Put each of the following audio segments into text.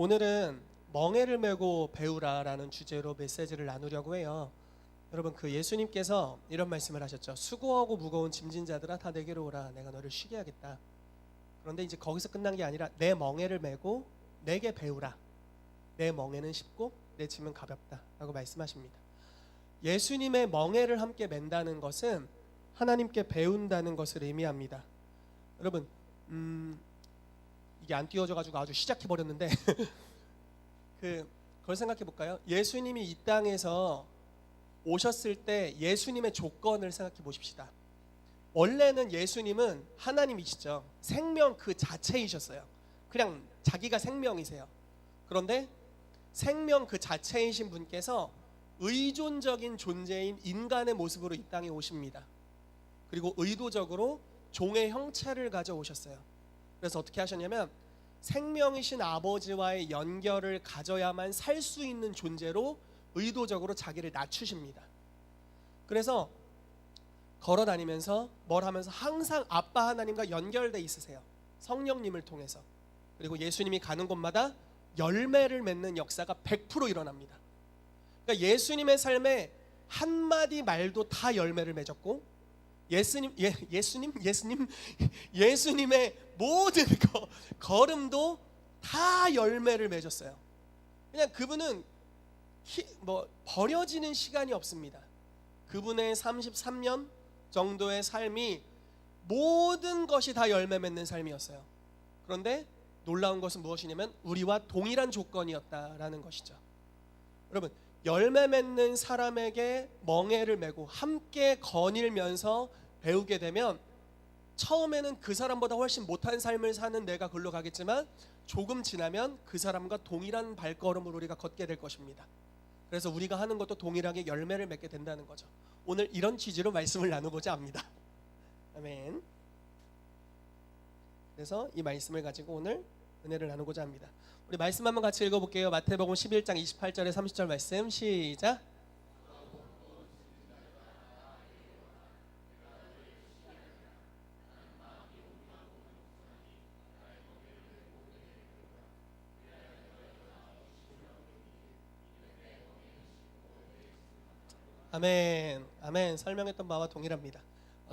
오늘은 멍에를 메고 배우라라는 주제로 메시지를 나누려고 해요. 여러분, 그 예수님께서 이런 말씀을 하셨죠. 수고하고 무거운 짐진 자들아 다 내게로 오라, 내가 너를 쉬게 하겠다. 그런데 이제 거기서 끝난 게 아니라 내 멍에를 메고 내게 배우라, 내 멍에는 쉽고 내 짐은 가볍다 라고 말씀하십니다. 예수님의 멍에를 함께 맨다는 것은 하나님께 배운다는 것을 의미합니다. 여러분, 이게 안 띄워져가지고 아주 시작해버렸는데 그걸 생각해 볼까요? 예수님이 이 땅에서 오셨을 때 예수님의 조건을 생각해 보십시다. 원래는 예수님은 하나님이시죠. 생명 그 자체이셨어요. 그냥 자기가 생명이세요. 그런데 생명 그 자체이신 분께서 의존적인 존재인 인간의 모습으로 이 땅에 오십니다. 그리고 의도적으로 종의 형체를 가져오셨어요. 그래서 어떻게 하셨냐면 생명이신 아버지와의 연결을 가져야만 살 수 있는 존재로 의도적으로 자기를 낮추십니다. 그래서 걸어 다니면서 뭘 하면서 항상 아빠 하나님과 연결돼 있으세요. 성령님을 통해서. 그리고 예수님이 가는 곳마다 열매를 맺는 역사가 100% 일어납니다. 그러니까 예수님의 삶에 한마디 말도 다 열매를 맺었고 예수님의 모든 걸음도 다 열매를 맺었어요. 그냥 그분은 버려지는 시간이 없습니다. 그분의 33년 정도의 삶이 모든 것이 다 열매 맺는 삶이었어요. 그런데 놀라운 것은 무엇이냐면 우리와 동일한 조건이었다라는 것이죠. 여러분, 열매 맺는 사람에게 멍에를 메고 함께 거닐면서 배우게 되면 처음에는 그 사람보다 훨씬 못한 삶을 사는 내가 글로 가겠지만 조금 지나면 그 사람과 동일한 발걸음으로 우리가 걷게 될 것입니다. 그래서 우리가 하는 것도 동일하게 열매를 맺게 된다는 거죠. 오늘 이런 취지로 말씀을 나누고자 합니다. 아멘. 그래서 이 말씀을 가지고 오늘 은혜를 나누고자 합니다. 우리 말씀 한번 같이 읽어볼게요. 마태복음 11장 28절에 30절 말씀 시작. 아멘. 아멘. 설명했던 바와 동일합니다.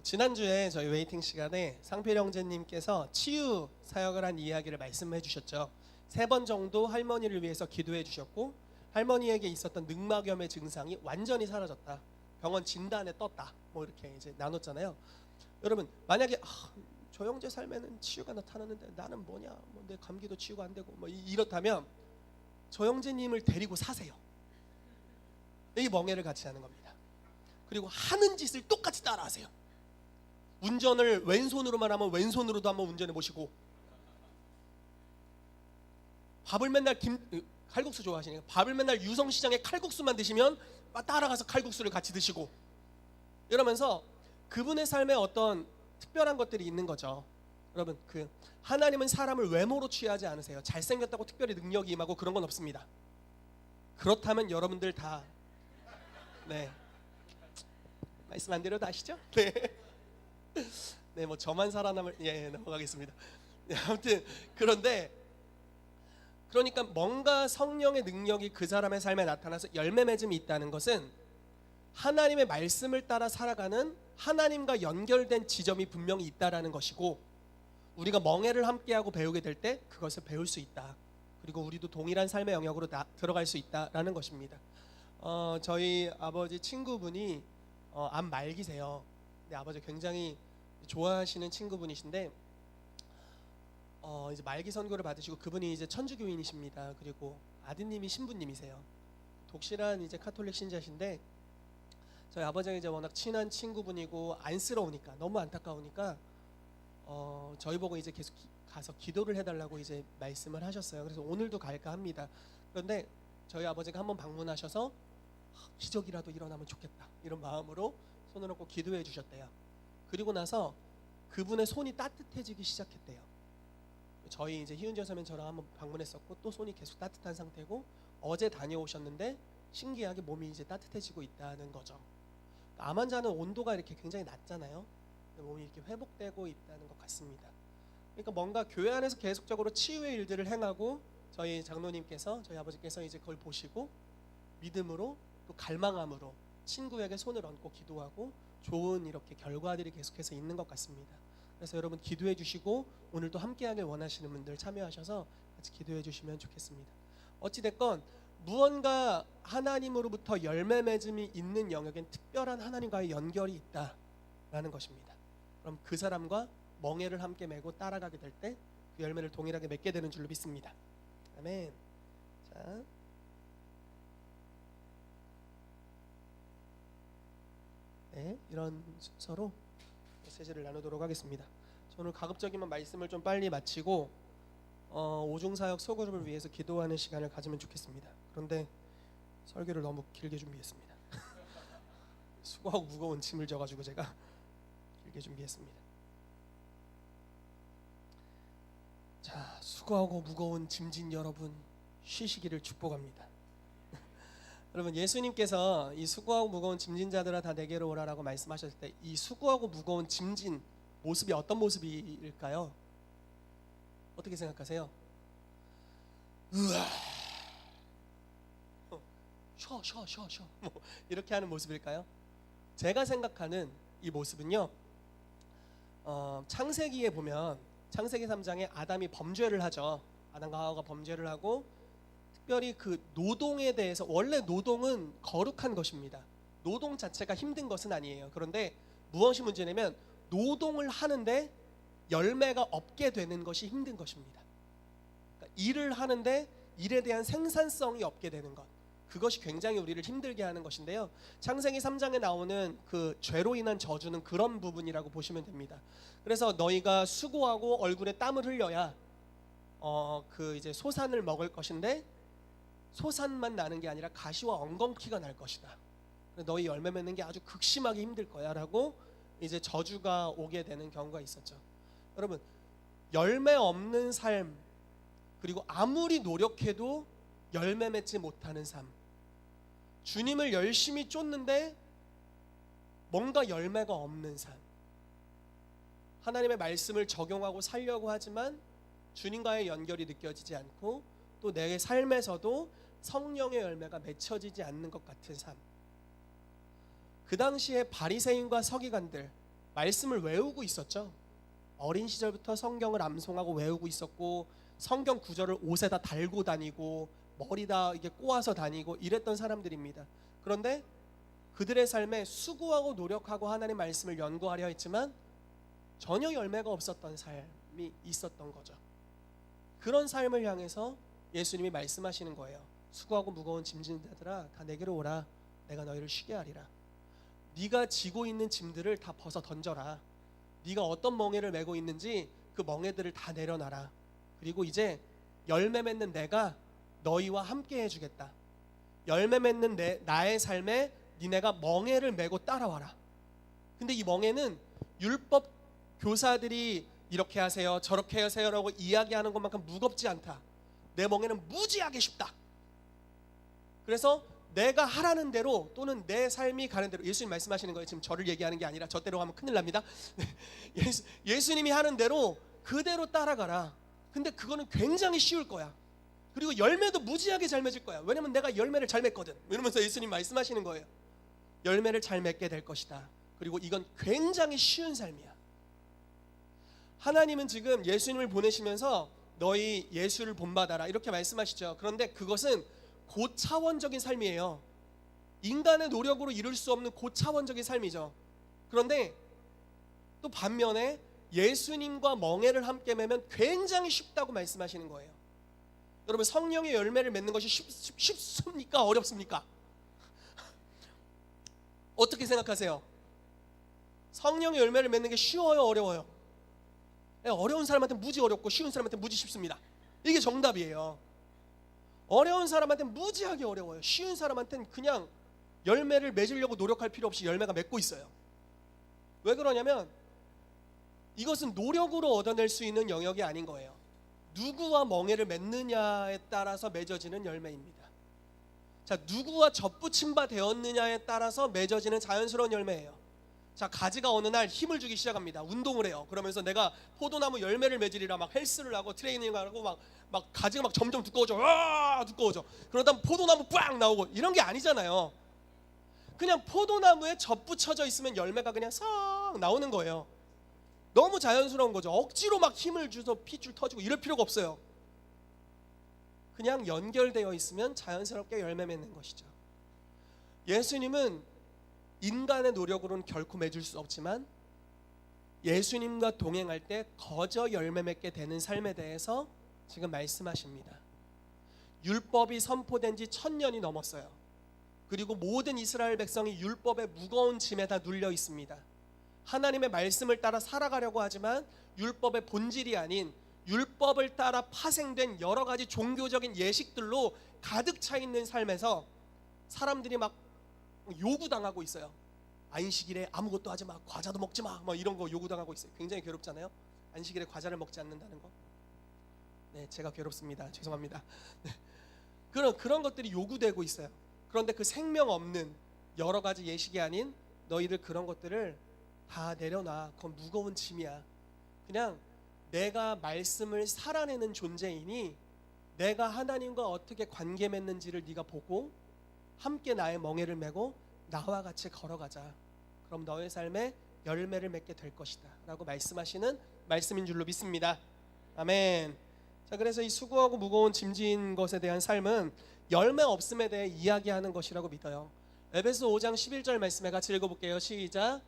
지난주에 저희 웨이팅 시간에 상필 형제님께서 치유 사역을 한 이야기를 말씀해 주셨죠. 3번 정도 할머니를 위해서 기도해 주셨고 할머니에게 있었던 늑막염의 증상이 완전히 사라졌다. 병원 진단에 떴다. 뭐 이렇게 이제 나눴잖아요. 여러분, 만약에 저 형제 삶에는 치유가 나타나는데 나는 뭐냐? 내 감기도 치유가 안 되고 이렇다면 저 형제님을 데리고 사세요. 이 멍에를 같이 하는 겁니다. 그리고 하는 짓을 똑같이 따라하세요. 운전을 왼손으로만 하면 왼손으로도 한번 운전해 보시고, 밥을 맨날 칼국수 좋아하시니까 밥을 맨날 유성시장에 칼국수만 드시면 따라가서 칼국수를 같이 드시고, 이러면서 그분의 삶에 어떤 특별한 것들이 있는 거죠. 여러분, 하나님은 사람을 외모로 취하지 않으세요. 잘생겼다고 특별히 능력이 임하고 그런 건 없습니다. 그렇다면 여러분들 다 말씀 안 드려도 아시죠? 뭐 저만 살아남을 넘어가겠습니다. 아무튼 그러니까 뭔가 성령의 능력이 그 사람의 삶에 나타나서 열매 맺음이 있다는 것은 하나님의 말씀을 따라 살아가는 하나님과 연결된 지점이 분명히 있다라는 것이고, 우리가 멍에를 함께하고 배우게 될 때 그것을 배울 수 있다. 그리고 우리도 동일한 삶의 영역으로 들어갈 수 있다라는 것입니다. 저희 아버지 친구분이 암 말기세요. 근데 아버지 굉장히 좋아하시는 친구분이신데 이제 말기 선고를 받으시고 그분이 이제 천주교인이십니다. 그리고 아드님이 신부님이세요. 독실한 이제 카톨릭 신자신데 저희 아버지가 이제 워낙 친한 친구분이고 안쓰러우니까, 너무 안타까우니까 저희 보고 이제 계속 가서 기도를 해달라고 이제 말씀을 하셨어요. 그래서 오늘도 갈까 합니다. 그런데 저희 아버지가 한번 방문하셔서 기적이라도 일어나면 좋겠다 이런 마음으로 손을 얹고 기도해 주셨대요. 그리고 나서 그분의 손이 따뜻해지기 시작했대요. 저희 이제 희은재 선배님처럼 한번 방문했었고 또 손이 계속 따뜻한 상태고 어제 다녀오셨는데 신기하게 몸이 이제 따뜻해지고 있다는 거죠. 암 환자는 온도가 이렇게 굉장히 낮잖아요. 몸이 이렇게 회복되고 있다는 것 같습니다. 그러니까 뭔가 교회 안에서 계속적으로 치유의 일들을 행하고 저희 장로님께서, 저희 아버지께서 이제 그걸 보시고 믿음으로 또 갈망함으로 친구에게 손을 얹고 기도하고 좋은 이렇게 결과들이 계속해서 있는 것 같습니다. 그래서 여러분 기도해 주시고 오늘도 함께하길 원하시는 분들 참여하셔서 같이 기도해 주시면 좋겠습니다. 어찌됐건 무언가 하나님으로부터 열매 맺음이 있는 영역엔 특별한 하나님과의 연결이 있다라는 것입니다. 그럼 그 사람과 멍에를 함께 메고 따라가게 될 때 그 열매를 동일하게 맺게 되는 줄로 믿습니다. 아멘. 자, 네, 이런 순서로 메시지를 나누도록 하겠습니다. 오늘 가급적이면 말씀을 좀 빨리 마치고 오중사역 소그룹을 위해서 기도하는 시간을 가지면 좋겠습니다. 그런데 설교를 너무 길게 준비했습니다. 수고하고 무거운 짐을 져가지고 제가 길게 준비했습니다. 자, 수고하고 무거운 짐진 여러분 쉬시기를 축복합니다. 여러분, 예수님께서 이 수고하고 무거운 짐진 자들아 다 내게로 오라라고 말씀하셨을 때 이 수고하고 무거운 짐진 모습이 어떤 모습일까요? 어떻게 생각하세요? 으아, 쉬어 뭐 이렇게 하는 모습일까요? 제가 생각하는 이 모습은요, 창세기에 보면 창세기 3장에 아담이 범죄를 하죠. 아담과 하와가 범죄를 하고 특별히 그 노동에 대해서, 원래 노동은 거룩한 것입니다. 노동 자체가 힘든 것은 아니에요. 그런데 무엇이 문제냐면 노동을 하는데 열매가 없게 되는 것이 힘든 것입니다. 그러니까 일을 하는데 일에 대한 생산성이 없게 되는 것, 그것이 굉장히 우리를 힘들게 하는 것인데요. 창세기 3장에 나오는 그 죄로 인한 저주는 그런 부분이라고 보시면 됩니다. 그래서 너희가 수고하고 얼굴에 땀을 흘려야 그 이제 소산을 먹을 것인데 소산만 나는 게 아니라 가시와 엉겅퀴가 날 것이다. 너희 열매 맺는 게 아주 극심하게 힘들 거야 라고 이제 저주가 오게 되는 경우가 있었죠. 여러분, 열매 없는 삶, 그리고 아무리 노력해도 열매 맺지 못하는 삶, 주님을 열심히 쫓는데 뭔가 열매가 없는 삶, 하나님의 말씀을 적용하고 살려고 하지만 주님과의 연결이 느껴지지 않고 또 내 삶에서도 성령의 열매가 맺혀지지 않는 것 같은 삶. 그 당시에 바리새인과 서기관들 말씀을 외우고 있었죠. 어린 시절부터 성경을 암송하고 외우고 있었고 성경 구절을 옷에다 달고 다니고 머리다 이게 꼬아서 다니고 이랬던 사람들입니다. 그런데 그들의 삶에 수고하고 노력하고 하나님 말씀을 연구하려 했지만 전혀 열매가 없었던 삶이 있었던 거죠. 그런 삶을 향해서 예수님이 말씀하시는 거예요. 수고하고 무거운 짐진 자들아 다 내게로 오라. 내가 너희를 쉬게 하리라. 네가 지고 있는 짐들을 다 벗어 던져라. 네가 어떤 멍에를 메고 있는지 그 멍에들을 다 내려놔라. 그리고 이제 열매 맺는 내가 너희와 함께 해주겠다. 열매 맺는 나의 삶에 니네가 멍에를 메고 따라와라. 근데 이 멍에는 율법 교사들이 이렇게 하세요 저렇게 하세요 라고 이야기하는 것만큼 무겁지 않다. 내 멍에는 무지하게 쉽다. 그래서 내가 하라는 대로 또는 내 삶이 가는 대로, 예수님 말씀하시는 거예요. 지금 저를 얘기하는 게 아니라 저대로 하면 큰일 납니다. 예수님이 하는 대로 그대로 따라가라. 근데 그거는 굉장히 쉬울 거야. 그리고 열매도 무지하게 잘 맺을 거야. 왜냐면 내가 열매를 잘 맺거든. 이러면서 예수님 말씀하시는 거예요. 열매를 잘 맺게 될 것이다. 그리고 이건 굉장히 쉬운 삶이야. 하나님은 지금 예수님을 보내시면서 너희 예수를 본받아라 이렇게 말씀하시죠. 그런데 그것은 고차원적인 삶이에요. 인간의 노력으로 이룰 수 없는 고차원적인 삶이죠. 그런데 또 반면에 예수님과 멍에를 함께 매면 굉장히 쉽다고 말씀하시는 거예요. 여러분, 성령의 열매를 맺는 것이 쉽습니까? 어렵습니까? 어떻게 생각하세요? 성령의 열매를 맺는 게 쉬워요? 어려워요? 어려운 사람한테 무지 어렵고 쉬운 사람한테 무지 쉽습니다. 이게 정답이에요. 어려운 사람한테 무지하게 어려워요. 쉬운 사람한테는 그냥 열매를 맺으려고 노력할 필요 없이 열매가 맺고 있어요. 왜 그러냐면 이것은 노력으로 얻어낼 수 있는 영역이 아닌 거예요. 누구와 멍에를 맺느냐에 따라서 맺어지는 열매입니다. 자, 누구와 접붙임 바 되었느냐에 따라서 맺어지는 자연스러운 열매예요. 자, 가지가 어느 날 힘을 주기 시작합니다. 운동을 해요. 그러면서 내가 포도나무 열매를 맺으리라 막 헬스를 하고 트레이닝을 하고 막 가지가 막 점점 두꺼워져. 두꺼워져. 그러다 포도나무 빡 나오고 이런 게 아니잖아요. 그냥 포도나무에 접붙여져 있으면 열매가 그냥 싹 나오는 거예요. 너무 자연스러운 거죠. 억지로 막 힘을 줘서 핏줄 터지고 이럴 필요가 없어요. 그냥 연결되어 있으면 자연스럽게 열매 맺는 것이죠. 예수님은 인간의 노력으로는 결코 맺을 수 없지만 예수님과 동행할 때 거저 열매 맺게 되는 삶에 대해서 지금 말씀하십니다. 율법이 선포된 지 1000년이 넘었어요. 그리고 모든 이스라엘 백성이 율법의 무거운 짐에다 눌려 있습니다. 하나님의 말씀을 따라 살아가려고 하지만 율법의 본질이 아닌 율법을 따라 파생된 여러 가지 종교적인 예식들로 가득 차 있는 삶에서 사람들이 막 요구당하고 있어요. 안식일에 아무것도 하지 마, 과자도 먹지 마, 막 이런 거 요구당하고 있어요. 굉장히 괴롭잖아요. 안식일에 과자를 먹지 않는다는 거. 네, 제가 괴롭습니다. 죄송합니다. 네. 그런 것들이 요구되고 있어요. 그런데 그 생명 없는 여러 가지 예식이 아닌 너희들 그런 것들을 다 내려놔. 그건 무거운 짐이야. 그냥 내가 말씀을 살아내는 존재이니 내가 하나님과 어떻게 관계 맺는지를 네가 보고 함께 나의 멍에를 메고 나와 같이 걸어가자. 그럼 너의 삶에 열매를 맺게 될 것이다 라고 말씀하시는 말씀인 줄로 믿습니다. 아멘. 자, 그래서 이 수고하고 무거운 짐진 것에 대한 삶은 열매 없음에 대해 이야기하는 것이라고 믿어요. 에베소 5장 11절 말씀에 같이 읽어볼게요. 시작.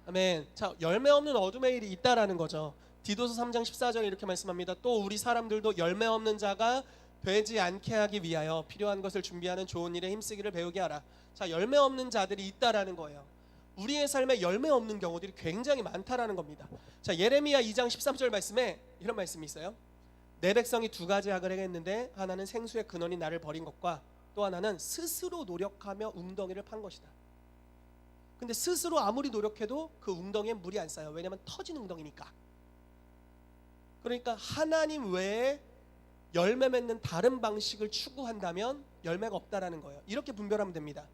아멘. 자, 열매 없는 어둠의 일이 있다라는 거죠. 디도서 3장 14절 이렇게 말씀합니다. 또 우리 사람들도 열매 없는 자가 되지 않게 하기 위하여 필요한 것을 준비하는 좋은 일에 힘쓰기를 배우게 하라. 자, 열매 없는 자들이 있다라는 거예요. 우리의 삶에 열매 없는 경우들이 굉장히 많다라는 겁니다. 자, 예레미야 2장 13절 말씀에 이런 말씀이 있어요. 내 백성이 두 가지 악을 행했는데 하나는 생수의 근원이 나를 버린 것과 또 하나는 스스로 노력하며 웅덩이를 판 것이다. 근데 스스로 아무리 노력해도 그 웅덩이에 물이 안 쌓여. 왜냐하면 터진 웅덩이니까. 그러니까 하나님 외에 열매 맺는 다른 방식을 추구한다면 열매가 없다라는 거예요. 이렇게 분별하면 됩니다.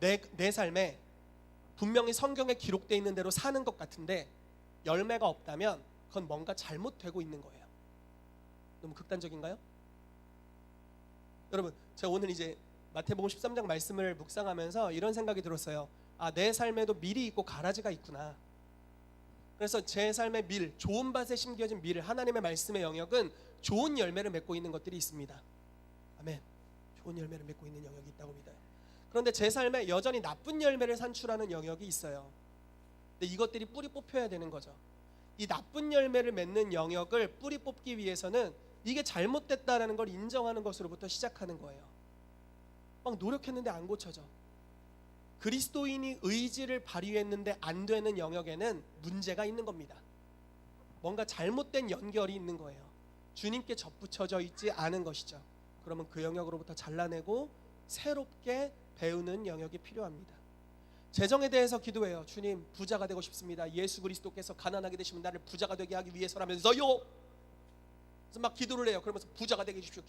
내 삶에 분명히 성경에 기록되어 있는 대로 사는 것 같은데 열매가 없다면 그건 뭔가 잘못되고 있는 거예요. 너무 극단적인가요? 여러분, 제가 오늘 이제 마태복음 13장 말씀을 묵상하면서 이런 생각이 들었어요. 아, 내 삶에도 밀이 있고 가라지가 있구나. 그래서 제 삶의 밀, 좋은 밭에 심겨진 밀, 하나님의 말씀의 영역은 좋은 열매를 맺고 있는 것들이 있습니다. 아멘. 좋은 열매를 맺고 있는 영역이 있다고 믿어요. 그런데 제 삶에 여전히 나쁜 열매를 산출하는 영역이 있어요. 근데 이것들이 뿌리 뽑혀야 되는 거죠. 이 나쁜 열매를 맺는 영역을 뿌리 뽑기 위해서는 이게 잘못됐다라는 걸 인정하는 것으로부터 시작하는 거예요. 막 노력했는데 안 고쳐져. 그리스도인이 의지를 발휘했는데 안 되는 영역에는 문제가 있는 겁니다. 뭔가 잘못된 연결이 있는 거예요. 주님께 접붙여져 있지 않은 것이죠. 그러면 그 영역으로부터 잘라내고 새롭게 배우는 영역이 필요합니다. 재정에 대해서 기도해요. 주님, 부자가 되고 싶습니다. 예수 그리스도께서 가난하게 되시면 나를 부자가 되게 하기 위해서라면서요. 그래서 막 기도를 해요. 그러면서 부자가 되게 해주십시오.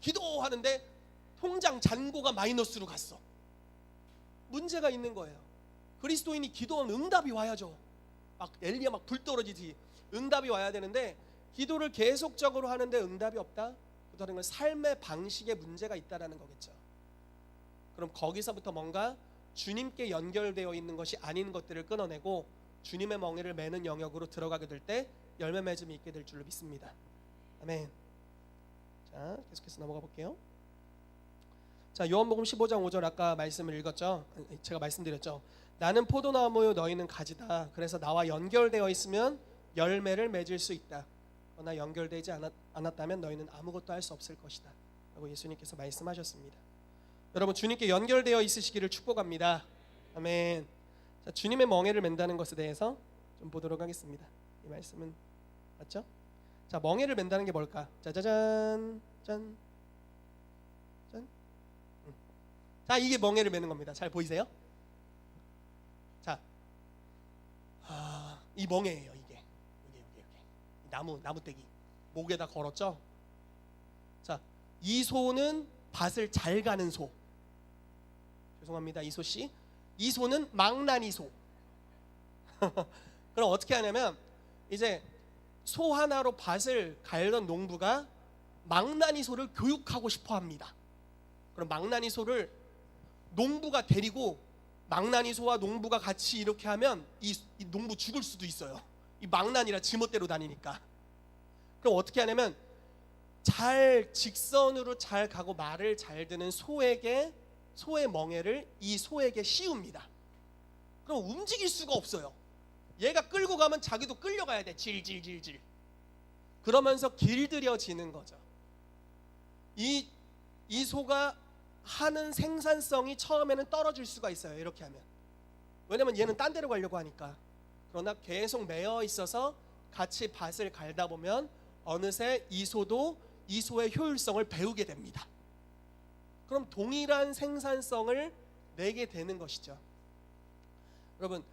기도하는데 통장 잔고가 마이너스로 갔어. 문제가 있는 거예요. 그리스도인이 기도하면 응답이 와야죠. 막 엘리야 막 불 떨어지지. 응답이 와야 되는데 기도를 계속적으로 하는데 응답이 없다? 그다는 건 삶의 방식에 문제가 있다라는 거겠죠. 그럼 거기서부터 뭔가 주님께 연결되어 있는 것이 아닌 것들을 끊어내고 주님의 멍에를 매는 영역으로 들어가게 될 때 열매 맺음이 있게 될 줄로 믿습니다. 아멘. 자, 계속해서 넘어가 볼게요. 자, 요한복음 15장 5절 아까 말씀을 읽었죠. 제가 말씀드렸죠. 나는 포도나무요 너희는 가지다. 그래서 나와 연결되어 있으면 열매를 맺을 수 있다. 그러나 연결되지 않았다면 너희는 아무것도 할 수 없을 것이다 라고 예수님께서 말씀하셨습니다. 여러분, 주님께 연결되어 있으시기를 축복합니다. 아멘. 자, 주님의 멍에를 맨다는 것에 대해서 좀 보도록 하겠습니다. 이 말씀은 맞죠? 자, 멍에를 맨다는 게 뭘까? 짜자잔, 짠, 짠. 자, 이게 멍에를 매는 겁니다. 잘 보이세요? 자, 이 멍에예요. 이게 나무떼기 목에다 걸었죠. 자, 이 소는 밭을 잘 가는 소. 죄송합니다, 이소 씨. 이소는 망나니소. 그럼 어떻게 하냐면 이제 소 하나로 밭을 갈던 농부가 망나니소를 교육하고 싶어 합니다. 그럼 망나니소를 농부가 데리고 망나니소와 농부가 같이 이렇게 하면 이 농부 죽을 수도 있어요. 이 망나니라 지멋대로 다니니까. 그럼 어떻게 하냐면 잘 직선으로 잘 가고 말을 잘 듣는 소의 멍에를 이 소에게 씌웁니다. 그럼 움직일 수가 없어요. 얘가 끌고 가면 자기도 끌려가야 돼. 질질질질. 그러면서 길들여지는 거죠. 이 소가 하는 생산성이 처음에는 떨어질 수가 있어요. 이렇게 하면. 왜냐면 얘는 딴 데로 가려고 하니까. 그러나 계속 매여 있어서 같이 밭을 갈다 보면 어느새 이 소도 이 소의 효율성을 배우게 됩니다. 그럼 동일한 생산성을 내게 되는 것이죠. 여러분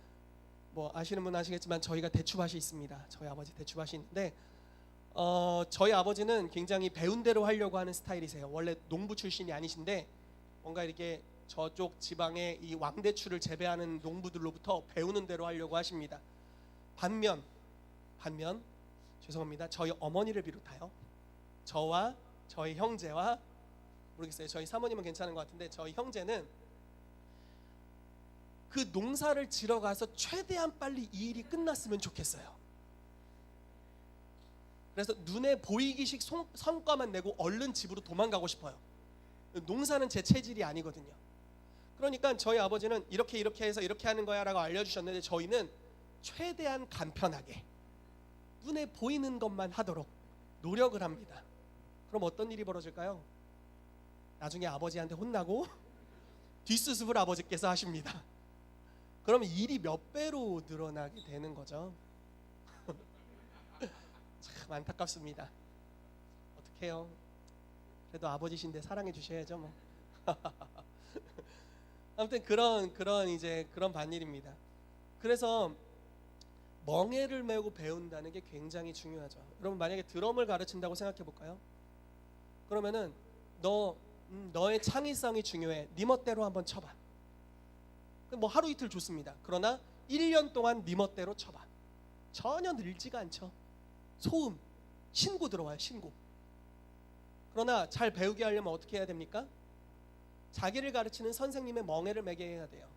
뭐 아시는 분 아시겠지만 저희가 대추밭이 있습니다. 저희 아버지 대추밭이 있는데 저희 아버지는 굉장히 배운 대로 하려고 하는 스타일이세요. 원래 농부 출신이 아니신데 뭔가 이렇게 저쪽 지방의 이 왕대추를 재배하는 농부들로부터 배우는 대로 하려고 하십니다. 반면 죄송합니다. 저희 어머니를 비롯하여 저와 저희 형제와 모르겠어요. 저희 사모님은 괜찮은 것 같은데 저희 형제는 그 농사를 지러 가서 최대한 빨리 이 일이 끝났으면 좋겠어요. 그래서 눈에 보이기식 성과만 내고 얼른 집으로 도망가고 싶어요. 농사는 제 체질이 아니거든요. 그러니까 저희 아버지는 이렇게 해서 이렇게 하는 거야 라고 알려주셨는데 저희는 최대한 간편하게 눈에 보이는 것만 하도록 노력을 합니다. 그럼 어떤 일이 벌어질까요? 나중에 아버지한테 혼나고 뒷수습을 아버지께서 하십니다. 그러면 일이 몇 배로 늘어나게 되는 거죠. 참 안타깝습니다. 어떡해요. 그래도 아버지신데 사랑해 주셔야죠 뭐. 아무튼 그런 반일입니다. 그래서 멍에를 메고 배운다는 게 굉장히 중요하죠. 여러분 만약에 드럼을 가르친다고 생각해 볼까요? 그러면은 너의 창의성이 중요해. 네 멋대로 한번 쳐봐. 뭐 하루 이틀 좋습니다. 그러나 1년 동안 네 멋대로 쳐봐. 전혀 늘지가 않죠. 소음, 신고 들어와요. 신고. 그러나 잘 배우게 하려면 어떻게 해야 됩니까? 자기를 가르치는 선생님의 멍에를 매게 해야 돼요.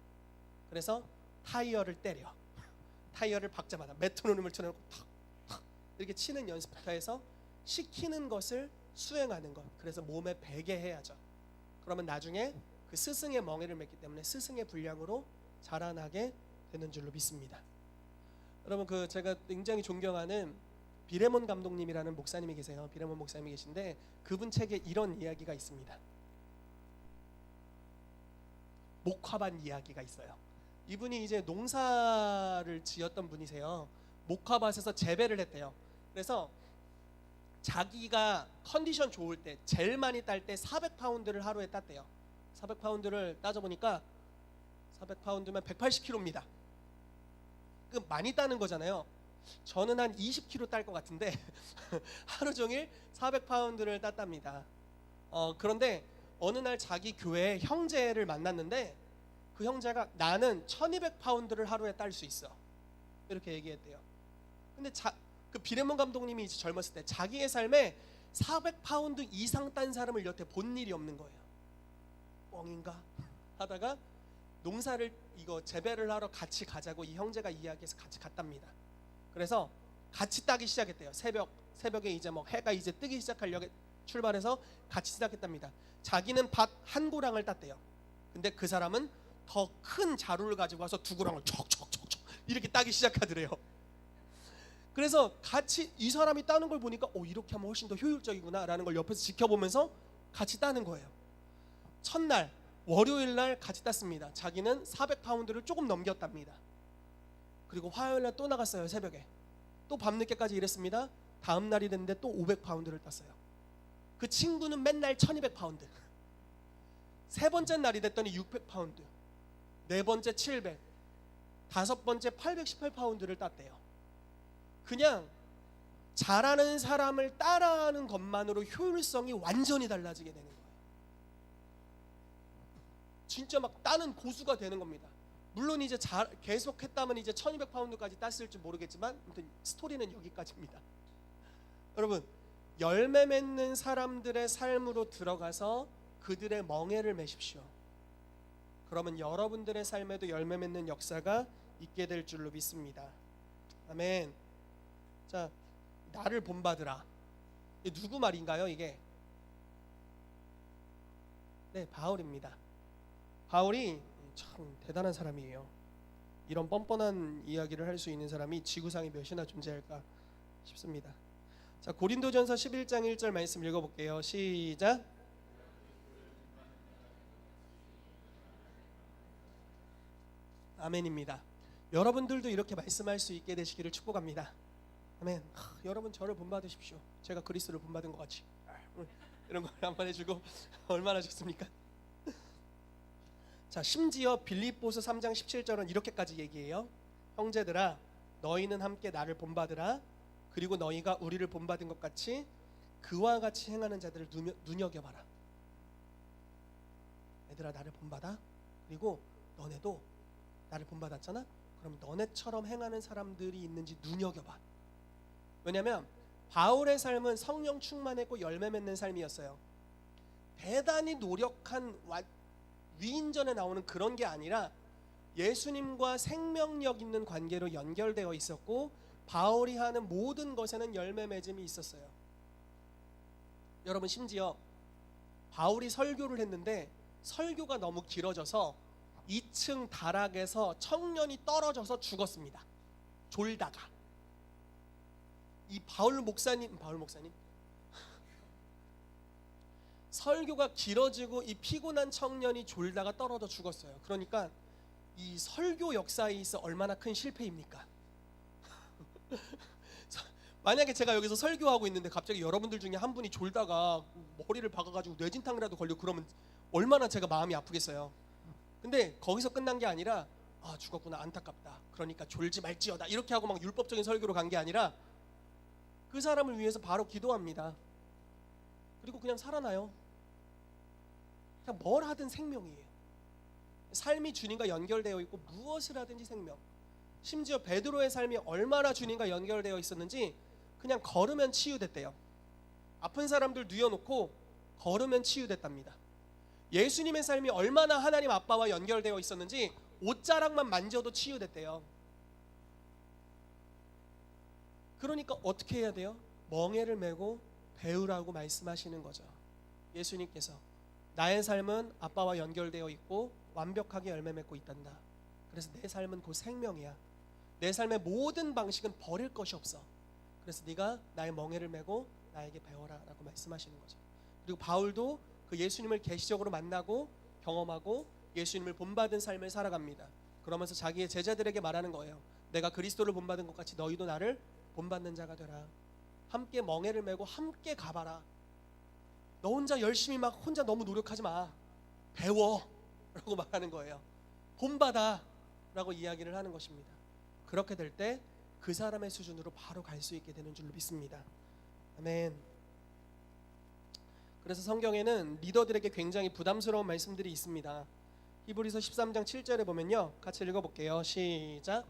그래서 타이어를 때려. 타이어를 박자마다 메트로놈을 쳐놓고 탁탁 이렇게 치는 연습부터 해서 시키는 것을 수행하는 것. 그래서 몸에 배게 해야죠. 그러면 나중에 그 스승의 멍에를 맺기 때문에 스승의 분량으로 자라나게 되는 줄로 믿습니다. 여러분 제가 굉장히 존경하는 비레몬 감독님이라는 목사님이 계세요. 비레몬 목사님이 계신데 그분 책에 이런 이야기가 있습니다. 목화밭 이야기가 있어요. 이분이 이제 농사를 지었던 분이세요. 목화밭에서 재배를 했대요. 그래서 자기가 컨디션 좋을 때 제일 많이 딸 때 400파운드를 하루에 땄대요. 400파운드를 따져보니까 400파운드면 180kg입니다. 그 많이 따는 거잖아요. 저는 한 20kg 딸 것 같은데 하루 종일 400파운드를 땄답니다. 그런데 어느 날 자기 교회에 형제를 만났는데 그 형제가 나는 1200파운드를 하루에 딸 수 있어 이렇게 얘기했대요. 근데 그 비레몬 감독님이 이제 젊었을 때 자기의 삶에 400파운드 이상 딴 사람을 여태 본 일이 없는 거예요. 뻥인가 하다가 농사를 재배를 하러 같이 가자고 이 형제가 이야기해서 같이 갔답니다. 그래서 같이 따기 시작했대요. 새벽에 이제 해가 이제 뜨기 시작하려고 출발해서 같이 시작했답니다. 자기는 밭 한 고랑을 땄대요. 근데 그 사람은 더 큰 자루를 가지고 와서 두 고랑을 척척척척 이렇게 따기 시작하더래요. 그래서 같이 이 사람이 따는 걸 보니까 이렇게 하면 훨씬 더 효율적이구나 라는 걸 옆에서 지켜보면서 같이 따는 거예요. 첫날 월요일날 같이 땄습니다. 자기는 400파운드를 조금 넘겼답니다. 그리고 화요일날 또 나갔어요. 새벽에 또 밤늦게까지 일했습니다. 다음 날이 됐는데 또 500파운드를 땄어요. 그 친구는 맨날 1200파운드. 세 번째 날이 됐더니 600파운드, 네 번째 700, 다섯 번째 818파운드를 땄대요. 그냥 잘하는 사람을 따라하는 것만으로 효율성이 완전히 달라지게 되는 거예요. 진짜 막 따는 고수가 되는 겁니다. 물론 이제 계속 했다면 이제 1200파운드까지 땄을지 모르겠지만 아무튼 스토리는 여기까지입니다. 여러분, 열매 맺는 사람들의 삶으로 들어가서 그들의 멍에를 매십시오. 그러면 여러분들의 삶에도 열매 맺는 역사가 있게 될 줄로 믿습니다. 아멘. 자, 나를 본받으라. 이게 누구 말인가요, 이게? 네, 바울입니다. 바울이 참 대단한 사람이에요. 이런 뻔뻔한 이야기를 할 수 있는 사람이 지구상에 몇이나 존재할까 싶습니다. 자, 고린도전서 11장 1절 말씀 읽어볼게요. 시작. 아멘입니다. 여러분들도 이렇게 말씀할 수 있게 되시기를 축복합니다. 아멘. 여러분 저를 본받으십시오. 제가 그리스도를 본받은 것 같이. 이런 걸 한번 해주고 얼마나 좋습니까? 자, 심지어 빌립보서 3장 17절은 이렇게까지 얘기해요. 형제들아, 너희는 함께 나를 본받으라. 그리고 너희가 우리를 본받은 것 같이 그와 같이 행하는 자들을 눈여겨봐라. 얘들아, 나를 본받아. 그리고 너네도 나를 본받았잖아. 그럼 너네처럼 행하는 사람들이 있는지 눈여겨봐. 왜냐하면 바울의 삶은 성령 충만했고 열매 맺는 삶이었어요. 대단히 노력한 위인전에 나오는 그런 게 아니라 예수님과 생명력 있는 관계로 연결되어 있었고, 바울이 하는 모든 것에는 열매 맺음이 있었어요. 여러분, 심지어 바울이 설교를 했는데 설교가 너무 길어져서 2층 다락에서 청년이 떨어져서 죽었습니다. 졸다가. 이 바울 목사님 설교가 길어지고 이 피곤한 청년이 졸다가 떨어져 죽었어요. 그러니까 이 설교 역사에 있어 얼마나 큰 실패입니까? 만약에 제가 여기서 설교하고 있는데 갑자기 여러분들 중에 한 분이 졸다가 머리를 박아가지고 뇌진탕이라도 걸리고 그러면 얼마나 제가 마음이 아프겠어요. 근데 거기서 끝난 게 아니라 죽었구나, 안타깝다, 그러니까 졸지 말지어다, 이렇게 하고 막 율법적인 설교로 간 게 아니라 그 사람을 위해서 바로 기도합니다. 그리고 그냥 살아나요. 그냥 뭘 하든 생명이에요. 삶이 주님과 연결되어 있고 무엇을 하든지 생명. 심지어 베드로의 삶이 얼마나 주님과 연결되어 있었는지 그냥 걸으면 치유됐대요. 아픈 사람들 뉘어놓고 걸으면 치유됐답니다. 예수님의 삶이 얼마나 하나님 아빠와 연결되어 있었는지 옷자락만 만져도 치유됐대요. 그러니까 어떻게 해야 돼요? 멍에를 메고 배우라고 말씀하시는 거죠. 예수님께서 나의 삶은 아빠와 연결되어 있고 완벽하게 열매 맺고 있단다. 그래서 내 삶은 곧 생명이야. 내 삶의 모든 방식은 버릴 것이 없어. 그래서 네가 나의 멍에를 메고 나에게 배워라 라고 말씀하시는 거죠. 그리고 바울도 그 예수님을 계시적으로 만나고 경험하고 예수님을 본받은 삶을 살아갑니다. 그러면서 자기의 제자들에게 말하는 거예요. 내가 그리스도를 본받은 것 같이 너희도 나를 본받는 자가 되라. 함께 멍에를 메고 함께 가봐라. 너 혼자 열심히 막 혼자 너무 노력하지 마. 배워 라고 말하는 거예요. 본받아 라고 이야기를 하는 것입니다. 그렇게 될 때 그 사람의 수준으로 바로 갈 수 있게 되는 줄로 믿습니다. 아멘. 그래서 성경에는 리더들에게 굉장히 부담스러운 말씀들이 있습니다. 히브리서 13장 7절에 보면요, 같이 읽어볼게요. 시작.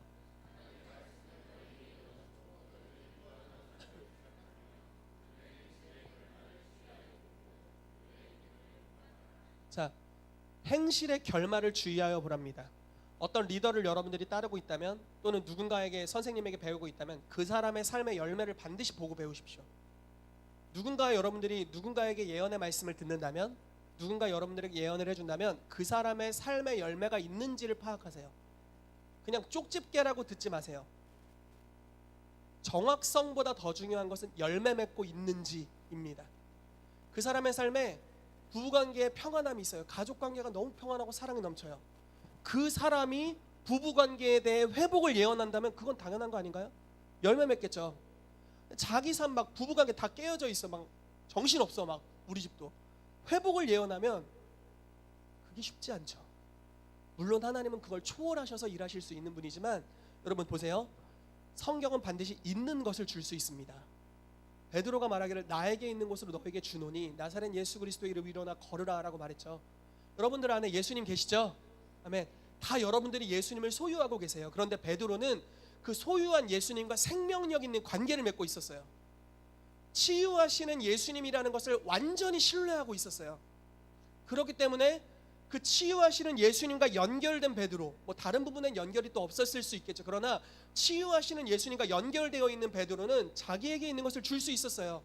자, 행실의 결말을 주의하여 보랍니다. 어떤 리더를 여러분들이 따르고 있다면, 또는 누군가에게 선생님에게 배우고 있다면 그 사람의 삶의 열매를 반드시 보고 배우십시오. 여러분들이 누군가에게 예언의 말씀을 듣는다면, 누군가 여러분들에게 예언을 해준다면 그 사람의 삶의 열매가 있는지를 파악하세요. 그냥 쪽집게라고 듣지 마세요. 정확성보다 더 중요한 것은 열매 맺고 있는지입니다. 그 사람의 삶에 부부관계에 평안함이 있어요. 가족관계가 너무 평안하고 사랑이 넘쳐요. 그 사람이 부부관계에 대해 회복을 예언한다면 그건 당연한 거 아닌가요? 열매 맺겠죠. 자기 삶 막 부부관계 다 깨어져 있어, 막 정신없어, 막 우리 집도. 회복을 예언하면 그게 쉽지 않죠. 물론 하나님은 그걸 초월하셔서 일하실 수 있는 분이지만, 여러분 보세요. 성경은 반드시 있는 것을 줄 수 있습니다. 베드로가 말하기를 나에게 있는 곳으로 너에게 주노니 나사렛 예수 그리스도의 이름으로 일어나 걸으라 라고 말했죠. 여러분들 안에 예수님 계시죠? 아멘. 다 여러분들이 예수님을 소유하고 계세요. 그런데 베드로는 그 소유한 예수님과 생명력 있는 관계를 맺고 있었어요. 치유하시는 예수님이라는 것을 완전히 신뢰하고 있었어요. 그렇기 때문에 그 치유하시는 예수님과 연결된 베드로, 뭐 다른 부분엔 연결이 또 없었을 수 있겠죠. 그러나 치유하시는 예수님과 연결되어 있는 베드로는 자기에게 있는 것을 줄 수 있었어요.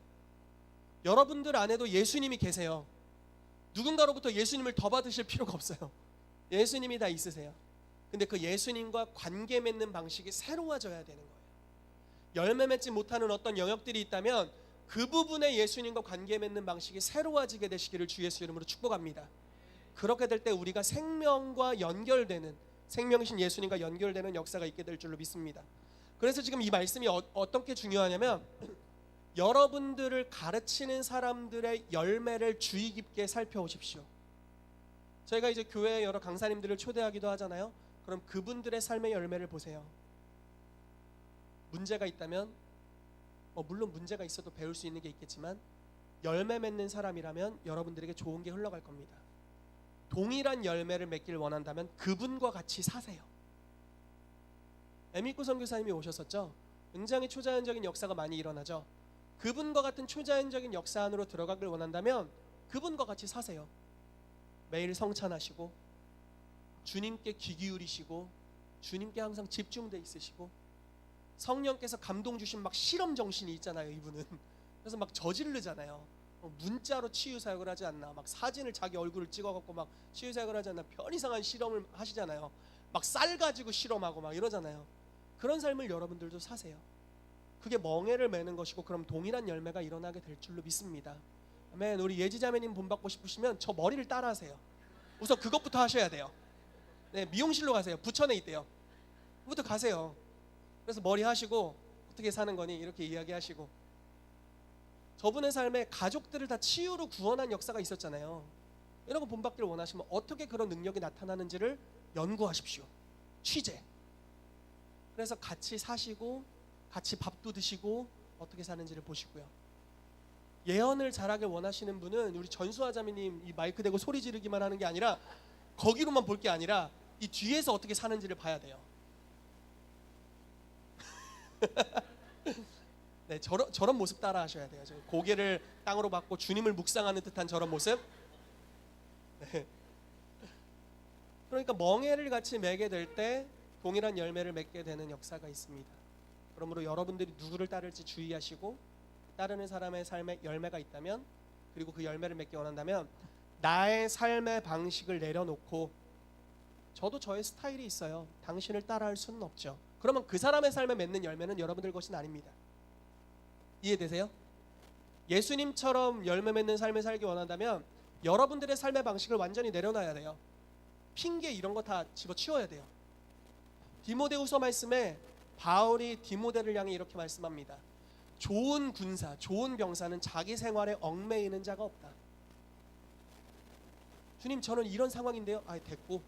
여러분들 안에도 예수님이 계세요. 누군가로부터 예수님을 더 받으실 필요가 없어요. 예수님이 다 있으세요. 근데 그 예수님과 관계 맺는 방식이 새로워져야 되는 거예요. 열매 맺지 못하는 어떤 영역들이 있다면 그 부분에 예수님과 관계 맺는 방식이 새로워지게 되시기를 주 예수 이름으로 축복합니다. 그렇게 될 때 우리가 생명과 연결되는, 생명이신 예수님과 연결되는 역사가 있게 될 줄로 믿습니다. 그래서 지금 이 말씀이 어떻게 중요하냐면 여러분들을 가르치는 사람들의 열매를 주의 깊게 살펴보십시오. 저희가 이제 교회에 여러 강사님들을 초대하기도 하잖아요. 그럼 그분들의 삶의 열매를 보세요. 문제가 있다면 물론 문제가 있어도 배울 수 있는 게 있겠지만 열매 맺는 사람이라면 여러분들에게 좋은 게 흘러갈 겁니다. 동일한 열매를 맺기를 원한다면 그분과 같이 사세요. 에미코 선교사님이 오셨었죠. 굉장히 초자연적인 역사가 많이 일어나죠. 그분과 같은 초자연적인 역사 안으로 들어가길 원한다면 그분과 같이 사세요. 매일 성찬하시고 주님께 귀 기울이시고 주님께 항상 집중돼 있으시고 성령께서 감동 주신 막 실험 정신이 있잖아요. 이분은 그래서 막 저지르잖아요. 문자로 치유 사역을 하지 않나, 막 사진을 자기 얼굴을 찍어갖고 막 치유 사역을 하지 않나, 별 이상한 실험을 하시잖아요. 막 쌀 가지고 실험하고 막 이러잖아요. 그런 삶을 여러분들도 사세요. 그게 멍에를 매는 것이고 그럼 동일한 열매가 일어나게 될 줄로 믿습니다. 아멘. 우리 예지자매님 본받고 싶으시면 저 머리를 따라하세요. 우선 그것부터 하셔야 돼요. 네, 미용실로 가세요. 부천에 있대요. 그부터 가세요. 그래서 머리 하시고 어떻게 사는 거니 이렇게 이야기하시고, 저분의 삶에 가족들을 다 치유로 구원한 역사가 있었잖아요. 이런 거 본받기를 원하시면 어떻게 그런 능력이 나타나는지를 연구하십시오. 취재. 그래서 같이 사시고 같이 밥도 드시고 어떻게 사는지를 보시고요. 예언을 잘하길 원하시는 분은 우리 전수아자매님 이 마이크 대고 소리 지르기만 하는 게 아니라 거기로만 볼 게 아니라 이 뒤에서 어떻게 사는지를 봐야 돼요. 네, 저런 모습 따라 하셔야 돼요. 고개를 땅으로 받고 주님을 묵상하는 듯한 저런 모습. 네. 그러니까 멍에를 같이 매게 될 때 동일한 열매를 맺게 되는 역사가 있습니다. 그러므로 여러분들이 누구를 따를지 주의하시고, 따르는 사람의 삶에 열매가 있다면, 그리고 그 열매를 맺기 원한다면 나의 삶의 방식을 내려놓고, 저도 저의 스타일이 있어요. 당신을 따라할 수는 없죠. 그러면 그 사람의 삶에 맺는 열매는 여러분들 것은 아닙니다. 이해되세요? 예수님처럼 열매 맺는 삶을 살기 원한다면 여러분들의 삶의 방식을 완전히 내려놔야 돼요. 핑계 이런 거 다 집어치워야 돼요. 디모데후서 말씀에 바울이 디모데를 향해 이렇게 말씀합니다. 좋은 군사, 좋은 병사는 자기 생활에 얽매이는 자가 없다. 주님, 저는 이런 상황인데요. 됐고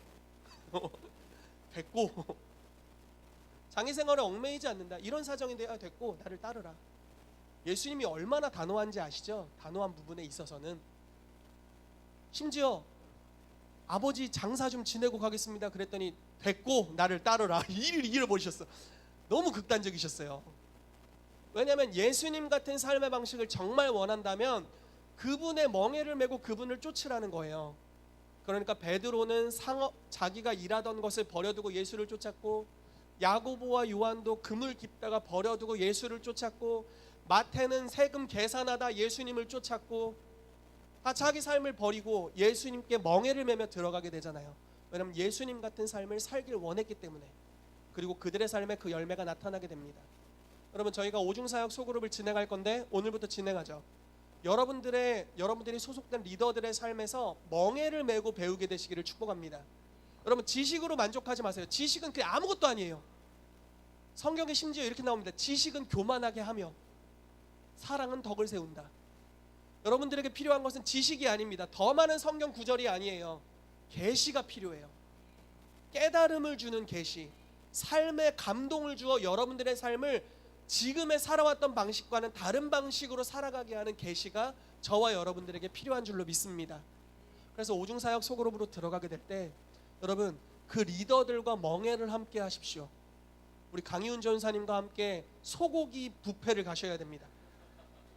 됐고 자기 생활에 얽매이지 않는다. 이런 사정인데 됐고 나를 따르라. 예수님이 얼마나 단호한지 아시죠? 단호한 부분에 있어서는. 심지어 아버지 장사 좀 지내고 가겠습니다 그랬더니 됐고 나를 따르라. 일을 잃어버리셨어. 너무 극단적이셨어요. 왜냐하면 예수님 같은 삶의 방식을 정말 원한다면 그분의 멍에를 메고 그분을 쫓으라는 거예요. 그러니까 베드로는 자기가 일하던 것을 버려두고 예수를 쫓았고, 야고보와 요한도 금을 깁다가 버려두고 예수를 쫓았고, 마태는 세금 계산하다 예수님을 쫓았고, 다 자기 삶을 버리고 예수님께 멍에를 매며 들어가게 되잖아요. 왜냐하면 예수님 같은 삶을 살길 원했기 때문에. 그리고 그들의 삶에 그 열매가 나타나게 됩니다. 여러분, 저희가 오중사역 소그룹을 진행할 건데 오늘부터 진행하죠. 여러분들이 소속된 리더들의 삶에서 멍에를 메고 배우게 되시기를 축복합니다. 여러분, 지식으로 만족하지 마세요. 지식은 그냥 아무것도 아니에요. 성경에 심지어 이렇게 나옵니다. 지식은 교만하게 하며 사랑은 덕을 세운다. 여러분들에게 필요한 것은 지식이 아닙니다. 더 많은 성경 구절이 아니에요. 계시가 필요해요. 깨달음을 주는 계시, 삶의 감동을 주어 여러분들의 삶을 지금의 살아왔던 방식과는 다른 방식으로 살아가게 하는 계시가 저와 여러분들에게 필요한 줄로 믿습니다. 그래서 오중사역 소그룹으로 들어가게 될 때 여러분 그 리더들과 멍해를 함께 하십시오. 우리 강희훈 전사님과 함께 소고기 뷔페를 가셔야 됩니다.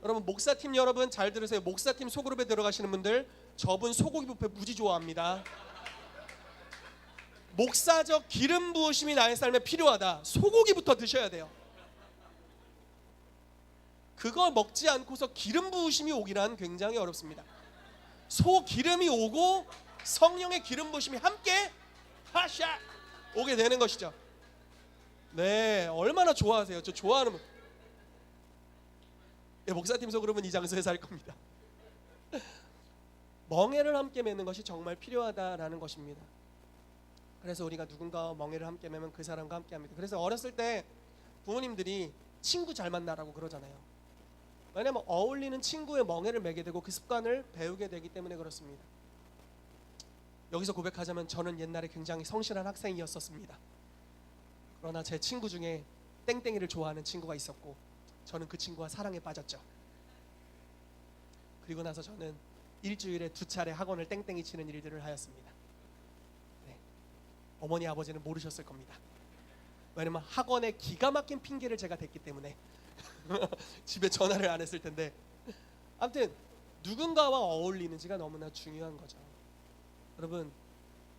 여러분 목사팀 여러분 잘 들으세요. 목사팀 소그룹에 들어가시는 분들 저분 소고기 뷔페 무지 좋아합니다. 목사적 기름 부으심이 나의 삶에 필요하다. 소고기부터 드셔야 돼요. 그거 먹지 않고서 기름 부으심이 오기란 굉장히 어렵습니다. 소 기름이 오고 성령의 기름 부으심이 함께 하샤 오게 되는 것이죠. 네, 얼마나 좋아하세요? 저 좋아하는 분. 네, 목사팀 소그룹은 이 장소에서 할 겁니다. 멍에를 함께 맺는 것이 정말 필요하다라는 것입니다. 그래서 우리가 누군가와 멍에를 함께 맺으면 그 사람과 함께 합니다. 그래서 어렸을 때 부모님들이 친구 잘 만나라고 그러잖아요. 왜냐하면 어울리는 친구의 멍에를 매게 되고 그 습관을 배우게 되기 때문에 그렇습니다. 여기서 고백하자면 저는 옛날에 굉장히 성실한 학생이었었습니다. 그러나 제 친구 중에 땡땡이를 좋아하는 친구가 있었고 저는 그 친구와 사랑에 빠졌죠. 그리고 나서 저는 일주일에 2차례 학원을 땡땡이 치는 일들을 하였습니다. 네. 어머니 아버지는 모르셨을 겁니다. 왜냐면 학원에 기가 막힌 핑계를 제가 댔기 때문에 집에 전화를 안 했을 텐데, 아무튼 누군가와 어울리는지가 너무나 중요한 거죠. 여러분,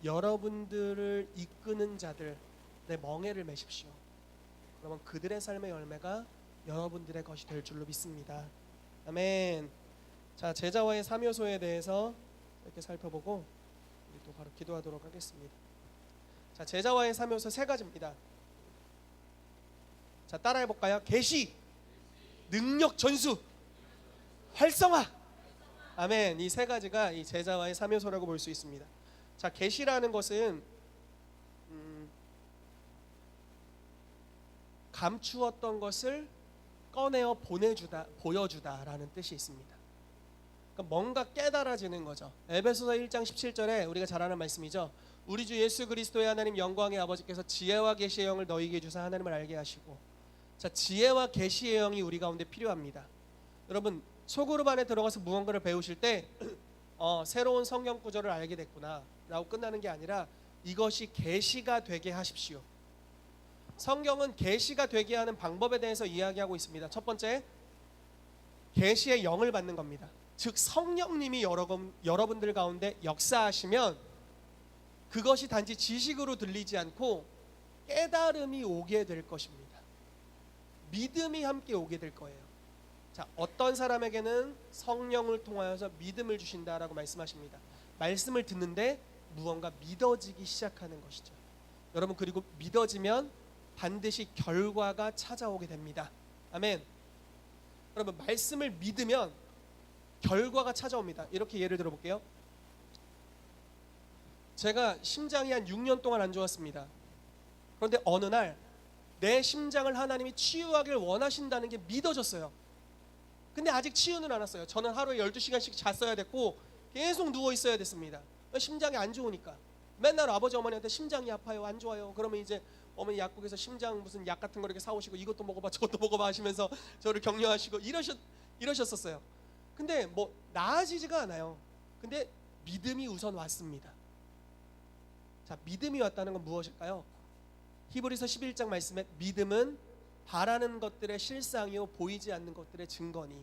여러분들을 이끄는 자들 내 멍에를 매십시오. 그러면 그들의 삶의 열매가 여러분들의 것이 될 줄로 믿습니다. 아멘. 자, 제자와의 3요소에 대해서 이렇게 살펴보고 우리 또 바로 기도하도록 하겠습니다. 자, 제자와의 3요소 3가지입니다. 자, 따라해 볼까요? 계시, 능력 전수, 활성화. 아멘. 이 3가지가 이 제자와의 3요소라고 볼 수 있습니다. 자, 계시라는 것은 감추었던 것을 꺼내어 보여주다라는 뜻이 있습니다. 그러니까 뭔가 깨달아지는 거죠. 에베소서 1장 17절에 우리가 잘 아는 말씀이죠. 우리 주 예수 그리스도의 하나님 영광의 아버지께서 지혜와 계시의 영을 너희에게 주사 하나님을 알게 하시고. 자, 지혜와 계시의 영이 우리 가운데 필요합니다. 여러분, 소그룹 안에 들어가서 무언가를 배우실 때 새로운 성경 구절을 알게 됐구나 라고 끝나는 게 아니라 이것이 계시가 되게 하십시오. 성경은 계시가 되게 하는 방법에 대해서 이야기하고 있습니다. 첫 번째, 계시의 영을 받는 겁니다. 즉 성령님이 여러분들 가운데 역사하시면 그것이 단지 지식으로 들리지 않고 깨달음이 오게 될 것입니다. 믿음이 함께 오게 될 거예요. 자, 어떤 사람에게는 성령을 통하여서 믿음을 주신다라고 말씀하십니다. 말씀을 듣는데 무언가 믿어지기 시작하는 것이죠. 여러분, 그리고 믿어지면 반드시 결과가 찾아오게 됩니다. 아멘. 여러분, 말씀을 믿으면 결과가 찾아옵니다. 이렇게 예를 들어 볼게요. 제가 심장이 한 6년 동안 안 좋았습니다. 그런데 어느 날 내 심장을 하나님이 치유하길 원하신다는 게 믿어졌어요. 근데 아직 치유는 안 왔어요. 저는 하루에 12시간씩 잤어야 됐고 계속 누워 있어야 됐습니다. 심장이 안 좋으니까. 맨날 아버지 어머니한테 심장이 아파요, 안 좋아요. 그러면 이제 어머니 약국에서 심장 무슨 약 같은 거 이렇게 사오시고 이것도 먹어봐 저것도 먹어봐 하시면서 저를 격려하시고 이러셨어요. 근데 뭐 나아지지가 않아요. 근데 믿음이 우선 왔습니다. 자, 믿음이 왔다는 건 무엇일까요? 히브리서 11장 말씀에 믿음은 바라는 것들의 실상이요 보이지 않는 것들의 증거니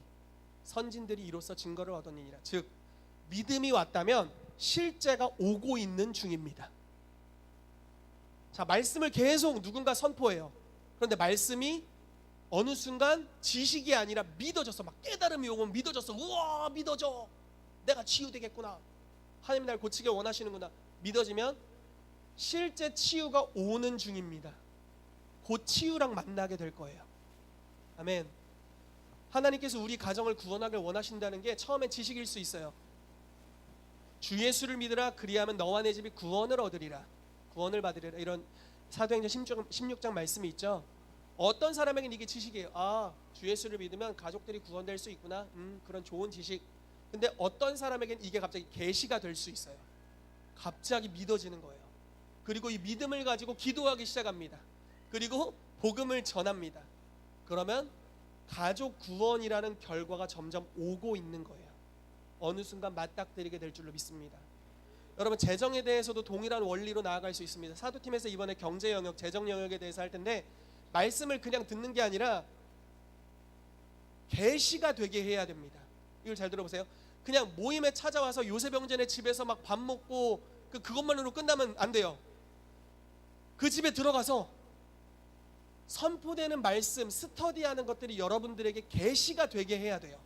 선진들이 이로써 증거를 얻었느니라. 즉 믿음이 왔다면 실제가 오고 있는 중입니다. 자, 말씀을 계속 누군가 선포해요. 그런데 말씀이 어느 순간 지식이 아니라 믿어졌어. 막 깨달음이 오고 믿어졌어. 우와, 믿어져. 내가 치유되겠구나. 하나님 날 고치길 원하시는구나. 믿어지면 실제 치유가 오는 중입니다. 곧 치유랑 만나게 될 거예요. 아멘. 하나님께서 우리 가정을 구원하길 원하신다는 게 처음엔 지식일 수 있어요. 주 예수를 믿으라 그리하면 너와 내 집이 구원을 얻으리라. 구원을 받으리라. 이런 사도행전 16장 말씀이 있죠. 어떤 사람에게는 이게 지식이에요. 아, 주 예수를 믿으면 가족들이 구원될 수 있구나. 그런 좋은 지식. 근데 어떤 사람에게는 이게 갑자기 계시가 될 수 있어요. 갑자기 믿어지는 거예요. 그리고 이 믿음을 가지고 기도하기 시작합니다. 그리고 복음을 전합니다. 그러면 가족 구원이라는 결과가 점점 오고 있는 거예요. 어느 순간 맞닥뜨리게 될 줄로 믿습니다. 여러분 재정에 대해서도 동일한 원리로 나아갈 수 있습니다. 사도팀에서 이번에 경제 영역, 재정 영역에 대해서 할 텐데 말씀을 그냥 듣는 게 아니라 계시가 되게 해야 됩니다. 이걸 잘 들어보세요. 그냥 모임에 찾아와서 요셉 형제네 집에서 막 밥 먹고 그것만으로 끝나면 안 돼요. 그 집에 들어가서 선포되는 말씀, 스터디하는 것들이 여러분들에게 계시가 되게 해야 돼요.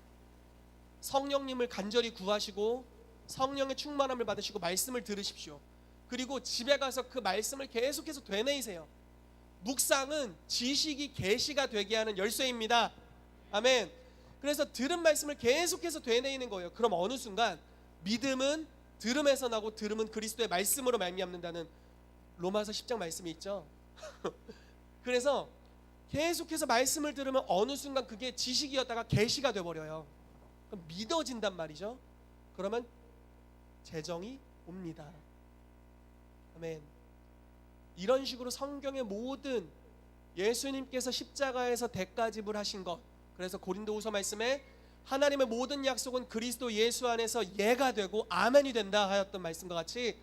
성령님을 간절히 구하시고 성령의 충만함을 받으시고 말씀을 들으십시오. 그리고 집에 가서 그 말씀을 계속해서 되뇌이세요. 묵상은 지식이 계시가 되게 하는 열쇠입니다. 아멘. 그래서 들은 말씀을 계속해서 되뇌이는 거예요. 그럼 어느 순간 믿음은 들음에서 나고 들음은 그리스도의 말씀으로 말미암는다는 로마서 10장 말씀이 있죠. 그래서 계속해서 말씀을 들으면 어느 순간 그게 지식이었다가 계시가 돼버려요. 그럼 믿어진단 말이죠. 그러면 재정이 옵니다. 아멘. 이런 식으로 성경의 모든 예수님께서 십자가에서 대가 지불하신 것, 그래서 고린도후서 말씀에 하나님의 모든 약속은 그리스도 예수 안에서 예가 되고 아멘이 된다 하였던 말씀과 같이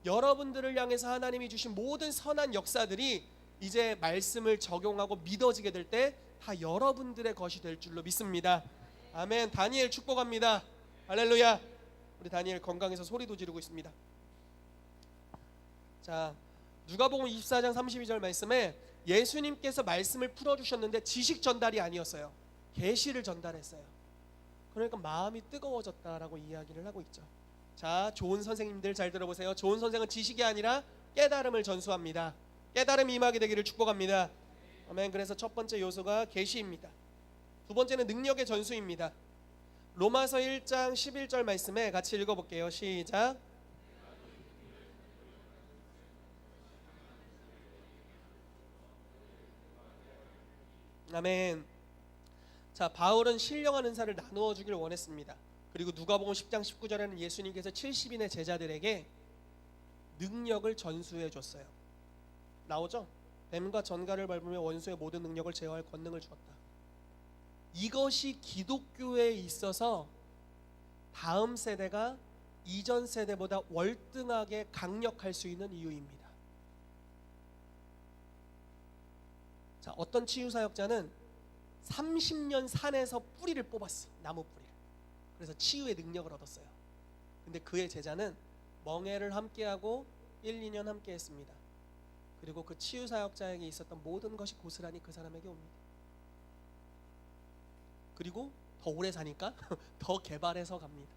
여러분들을 향해서 하나님이 주신 모든 선한 역사들이 이제 말씀을 적용하고 믿어지게 될 때 다 여러분들의 것이 될 줄로 믿습니다. 아멘. 다니엘 축복합니다. 할렐루야. 우리 다니엘 건강해서 소리도 지르고 있습니다. 자, 누가복음 24장 32절 말씀에 예수님께서 말씀을 풀어주셨는데 지식 전달이 아니었어요. 계시를 전달했어요. 그러니까 마음이 뜨거워졌다라고 이야기를 하고 있죠. 자, 좋은 선생님들 잘 들어보세요. 좋은 선생은 지식이 아니라 깨달음을 전수합니다. 깨달음이 임하게 되기를 축복합니다. 아멘. 그래서 첫 번째 요소가 계시입니다. 두 번째는 능력의 전수입니다. 로마서 1장 11절 말씀에 같이 읽어볼게요. 시작. 아멘. 자, 바울은 신령한 은사를 나누어 주길 원했습니다. 그리고 누가복음 10장 19절에는 예수님께서 70인의 제자들에게 능력을 전수해 줬어요. 나오죠? 뱀과 전갈을 밟으며 원수의 모든 능력을 제어할 권능을 주었다. 이것이 기독교에 있어서 다음 세대가 이전 세대보다 월등하게 강력할 수 있는 이유입니다. 자, 어떤 치유사역자는 30년 산에서 뿌리를 뽑았어. 나무 뿌리를. 그래서 치유의 능력을 얻었어요. 근데 그의 제자는 멍에를 함께하고 1, 2년 함께 했습니다. 그리고 그 치유사역자에게 있었던 모든 것이 고스란히 그 사람에게 옵니다. 그리고 더 오래 사니까 더 개발해서 갑니다.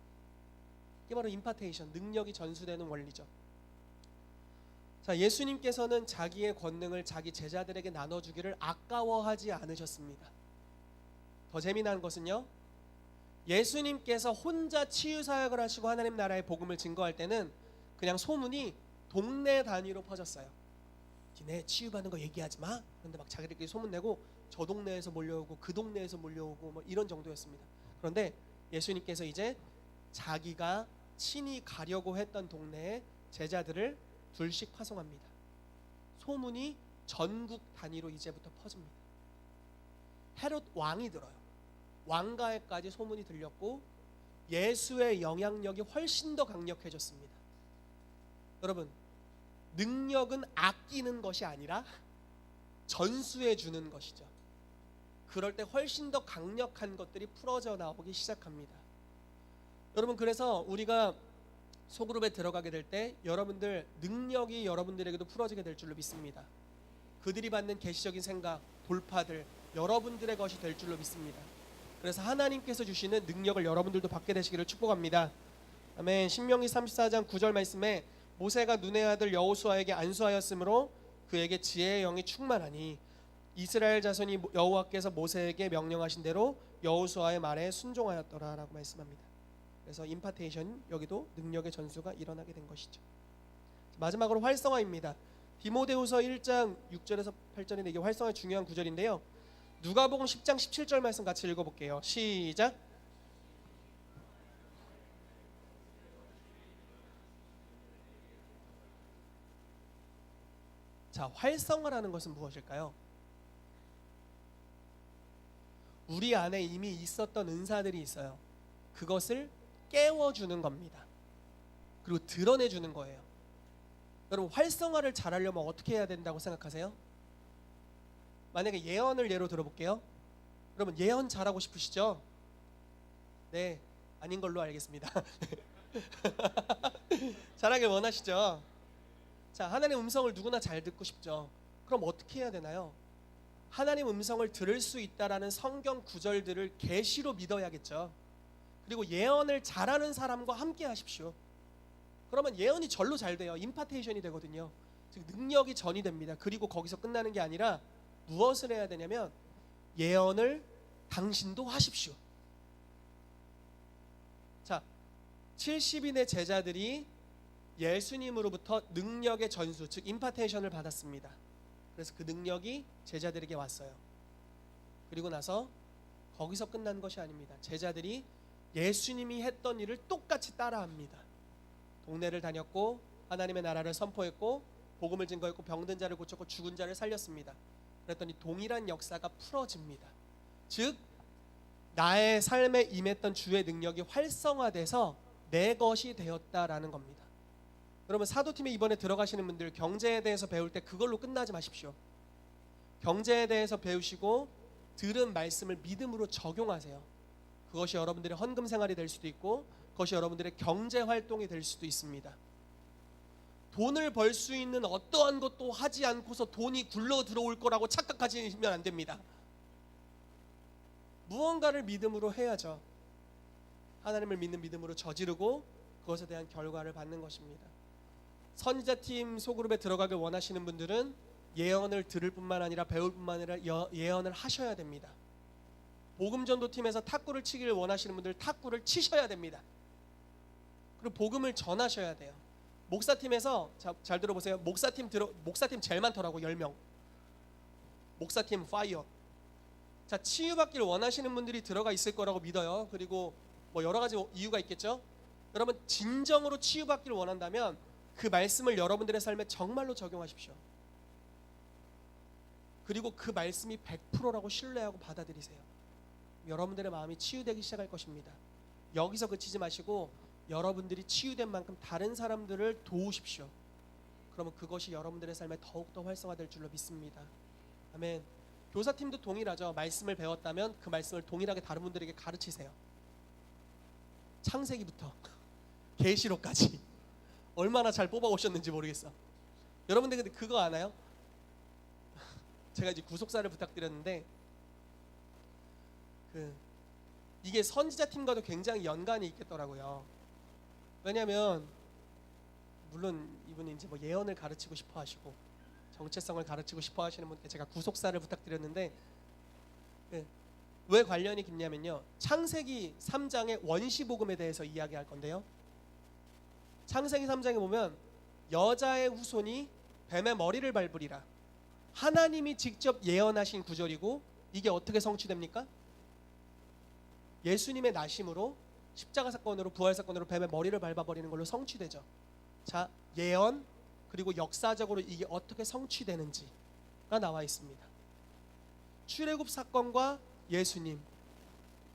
이게 바로 임파테이션, 능력이 전수되는 원리죠. 자, 예수님께서는 자기의 권능을 자기 제자들에게 나눠주기를 아까워하지 않으셨습니다. 더 재미난 것은요, 예수님께서 혼자 치유사역을 하시고 하나님 나라의 복음을 증거할 때는 그냥 소문이 동네 단위로 퍼졌어요. 니네 치유받는 거 얘기하지 마. 그런데 막 자기들끼리 소문내고 저 동네에서 몰려오고 그 동네에서 몰려오고 뭐 이런 정도였습니다. 그런데 예수님께서 이제 자기가 친히 가려고 했던 동네에 제자들을 둘씩 파송합니다. 소문이 전국 단위로 이제부터 퍼집니다. 헤롯 왕이 들어요. 왕가에까지 소문이 들렸고 예수의 영향력이 훨씬 더 강력해졌습니다. 여러분, 능력은 아끼는 것이 아니라 전수해 주는 것이죠. 그럴 때 훨씬 더 강력한 것들이 풀어져 나오기 시작합니다. 여러분, 그래서 우리가 소그룹에 들어가게 될 때 여러분들 능력이 여러분들에게도 풀어지게 될 줄로 믿습니다. 그들이 받는 계시적인 생각, 돌파들 여러분들의 것이 될 줄로 믿습니다. 그래서 하나님께서 주시는 능력을 여러분들도 받게 되시기를 축복합니다. 아멘. 신명기 34장 9절 말씀에 모세가 눈의 아들 여호수아에게 안수하였으므로 그에게 지혜의 영이 충만하니 이스라엘 자손이 여호와께서 모세에게 명령하신 대로 여호수아의 말에 순종하였더라라고 말씀합니다. 그래서 임파테이션, 여기도 능력의 전수가 일어나게 된 것이죠. 마지막으로 활성화입니다. 디모데후서 1장 6절에서 8절인데 이게 활성화의 중요한 구절인데요. 누가복음 10장 17절 말씀 같이 읽어볼게요. 시작. 자, 활성화라는 것은 무엇일까요? 우리 안에 이미 있었던 은사들이 있어요. 그것을 깨워주는 겁니다. 그리고 드러내주는 거예요. 여러분, 활성화를 잘하려면 어떻게 해야 된다고 생각하세요? 만약에 예언을 예로 들어볼게요. 여러분, 예언 잘하고 싶으시죠? 네, 아닌 걸로 알겠습니다. 잘하길 원하시죠? 자, 하나님의 음성을 누구나 잘 듣고 싶죠. 그럼 어떻게 해야 되나요? 하나님 음성을 들을 수 있다라는 성경 구절들을 계시로 믿어야겠죠. 그리고 예언을 잘하는 사람과 함께 하십시오. 그러면 예언이 절로 잘 돼요. 임파테이션이 되거든요. 즉 능력이 전이 됩니다. 그리고 거기서 끝나는 게 아니라 무엇을 해야 되냐면 예언을 당신도 하십시오. 자, 70인의 제자들이 예수님으로부터 능력의 전수, 즉 임파테이션을 받았습니다. 그래서 그 능력이 제자들에게 왔어요. 그리고 나서 거기서 끝난 것이 아닙니다. 제자들이 예수님이 했던 일을 똑같이 따라합니다. 동네를 다녔고 하나님의 나라를 선포했고 복음을 증거했고 병든 자를 고쳤고 죽은 자를 살렸습니다. 그랬더니 동일한 역사가 풀어집니다. 즉 나의 삶에 임했던 주의 능력이 활성화돼서 내 것이 되었다라는 겁니다. 여러분, 사도팀에 이번에 들어가시는 분들 경제에 대해서 배울 때 그걸로 끝나지 마십시오. 경제에 대해서 배우시고 들은 말씀을 믿음으로 적용하세요. 그것이 여러분들의 헌금 생활이 될 수도 있고 그것이 여러분들의 경제 활동이 될 수도 있습니다. 돈을 벌 수 있는 어떠한 것도 하지 않고서 돈이 굴러 들어올 거라고 착각하시면 안 됩니다. 무언가를 믿음으로 해야죠. 하나님을 믿는 믿음으로 저지르고 그것에 대한 결과를 받는 것입니다. 선지자팀 소그룹에 들어가길 원하시는 분들은 예언을 들을 뿐만 아니라 배울 뿐만 아니라 예언을 하셔야 됩니다. 복음전도팀에서 탁구를 치기를 원하시는 분들 탁구를 치셔야 됩니다. 그리고 복음을 전하셔야 돼요. 목사팀에서 잘 들어보세요. 목사팀 제일 많더라고. 10명. 목사팀 파이어. 자, 치유받기를 원하시는 분들이 들어가 있을 거라고 믿어요. 그리고 뭐 여러 가지 이유가 있겠죠. 여러분, 진정으로 치유받기를 원한다면 그 말씀을 여러분들의 삶에 정말로 적용하십시오. 그리고 그 말씀이 100%라고 신뢰하고 받아들이세요. 여러분들의 마음이 치유되기 시작할 것입니다. 여기서 그치지 마시고 여러분들이 치유된 만큼 다른 사람들을 도우십시오. 그러면 그것이 여러분들의 삶에 더욱더 활성화될 줄로 믿습니다. 아멘. 교사팀도 동일하죠. 말씀을 배웠다면 그 말씀을 동일하게 다른 분들에게 가르치세요. 창세기부터 계시록까지 얼마나 잘 뽑아오셨는지 모르겠어. 여러분들 근데 그거 아나요? 제가 이제 구속사를 부탁드렸는데 이게 선지자팀과도 굉장히 연관이 있겠더라고요. 왜냐하면 물론 이분이 이제 뭐 예언을 가르치고 싶어 하시고 정체성을 가르치고 싶어 하시는 분께 제가 구속사를 부탁드렸는데 왜 관련이 깊냐면요. 창세기 3장의 원시복음에 대해서 이야기할 건데요. 창세기 3장에 보면 여자의 후손이 뱀의 머리를 밟으리라. 하나님이 직접 예언하신 구절이고 이게 어떻게 성취됩니까? 예수님의 나심으로 십자가 사건으로 부활 사건으로 뱀의 머리를 밟아버리는 걸로 성취되죠. 자, 예언 그리고 역사적으로 이게 어떻게 성취되는지가 나와 있습니다. 출애굽 사건과 예수님,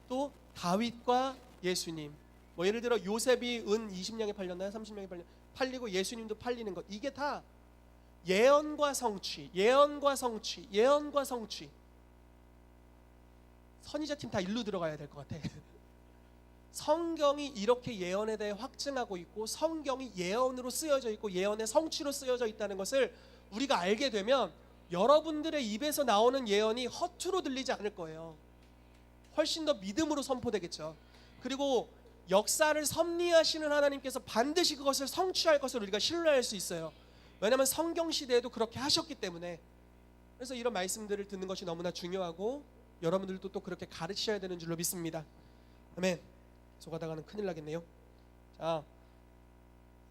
또 다윗과 예수님, 뭐 예를 들어 요셉이 은 20냥에 팔렸나요? 30냥에 팔리고 예수님도 팔리는 것, 이게 다 예언과 성취, 예언과 성취, 예언과 성취. 선지자팀 다 일로 들어가야 될 것 같아. 성경이 이렇게 예언에 대해 확증하고 있고 성경이 예언으로 쓰여져 있고 예언의 성취로 쓰여져 있다는 것을 우리가 알게 되면 여러분들의 입에서 나오는 예언이 허투루 들리지 않을 거예요. 훨씬 더 믿음으로 선포되겠죠. 그리고 역사를 섭리하시는 하나님께서 반드시 그것을 성취할 것을 우리가 신뢰할 수 있어요. 왜냐하면 성경 시대에도 그렇게 하셨기 때문에. 그래서 이런 말씀들을 듣는 것이 너무나 중요하고 여러분들도 또 그렇게 가르치셔야 되는 줄로 믿습니다. 아멘. 속하다가는 큰일 나겠네요. 자,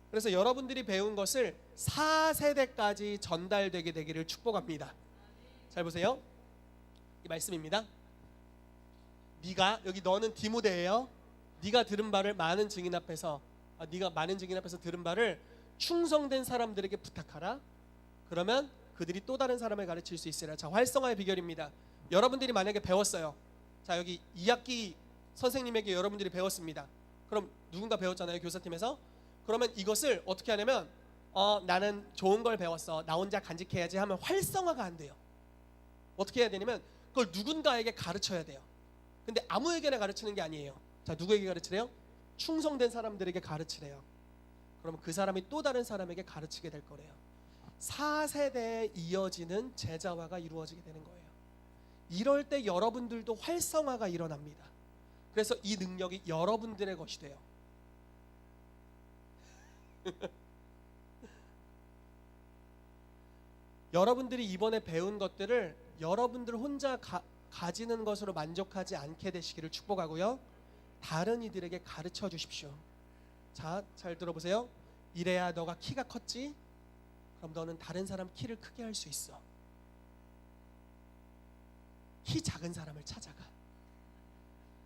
그래서 여러분들이 배운 것을 4세대까지 전달되게 되기를 축복합니다. 잘 보세요. 이 말씀입니다. 네가, 여기 너는 디모데예요. 네가 들은 바를 많은 증인 앞에서 네가 많은 증인 앞에서 들은 바를 충성된 사람들에게 부탁하라. 그러면 그들이 또 다른 사람을 가르칠 수 있으리라. 자, 활성화의 비결입니다. 여러분들이 만약에 배웠어요. 자, 여기 2학기 선생님에게 여러분들이 배웠습니다. 그럼 누군가 배웠잖아요. 교사팀에서. 그러면 이것을 어떻게 하냐면 나는 좋은 걸 배웠어, 나 혼자 간직해야지 하면 활성화가 안 돼요. 어떻게 해야 되냐면 그걸 누군가에게 가르쳐야 돼요. 근데 아무에게나 가르치는 게 아니에요. 자, 누구에게 가르치래요? 충성된 사람들에게 가르치래요. 그러면 그 사람이 또 다른 사람에게 가르치게 될 거래요. 4세대에 이어지는 제자화가 이루어지게 되는 거예요. 이럴 때 여러분들도 활성화가 일어납니다. 그래서 이 능력이 여러분들의 것이 돼요. 여러분들이 이번에 배운 것들을 여러분들 혼자 가지는 것으로 만족하지 않게 되시기를 축복하고요. 다른 이들에게 가르쳐 주십시오. 자, 잘 들어보세요. 이래야 너가 키가 컸지? 그럼 너는 다른 사람 키를 크게 할 수 있어. 키 작은 사람을 찾아가.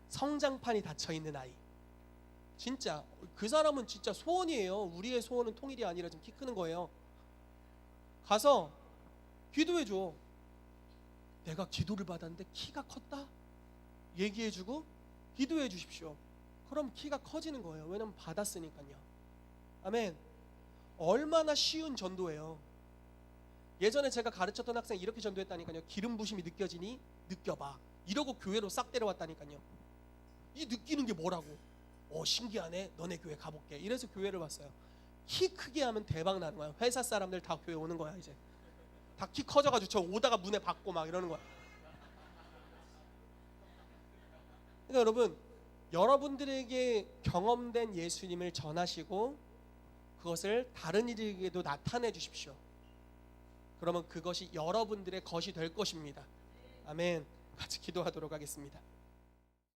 성장판이 닫혀있는 아이. 진짜 그 사람은 진짜 소원이에요. 우리의 소원은 통일이 아니라 좀 키 크는 거예요. 가서 기도해줘. 내가 기도를 받았는데 키가 컸다? 얘기해주고 기도해 주십시오. 그럼 키가 커지는 거예요. 왜냐면 받았으니까요. 아멘. 얼마나 쉬운 전도예요. 예전에 제가 가르쳤던 학생이 이렇게 전도했다니까요. 기름 부심이 느껴지니 느껴봐. 이러고 교회로 싹 데려왔다니까요. 이 느끼는 게 뭐라고? 신기하네. 너네 교회 가볼게. 이래서 교회를 왔어요. 키 크게 하면 대박 나는 거야. 회사 사람들 다 교회 오는 거야. 이제 다 키 커져가지고 저 오다가 문에 박고 막 이러는 거야. 그러니까 여러분, 여러분들에게 경험된 예수님을 전하시고 그것을 다른 이들에게도 나타내 주십시오. 그러면 그것이 여러분들의 것이 될 것입니다. 아멘. 같이 기도하도록 하겠습니다.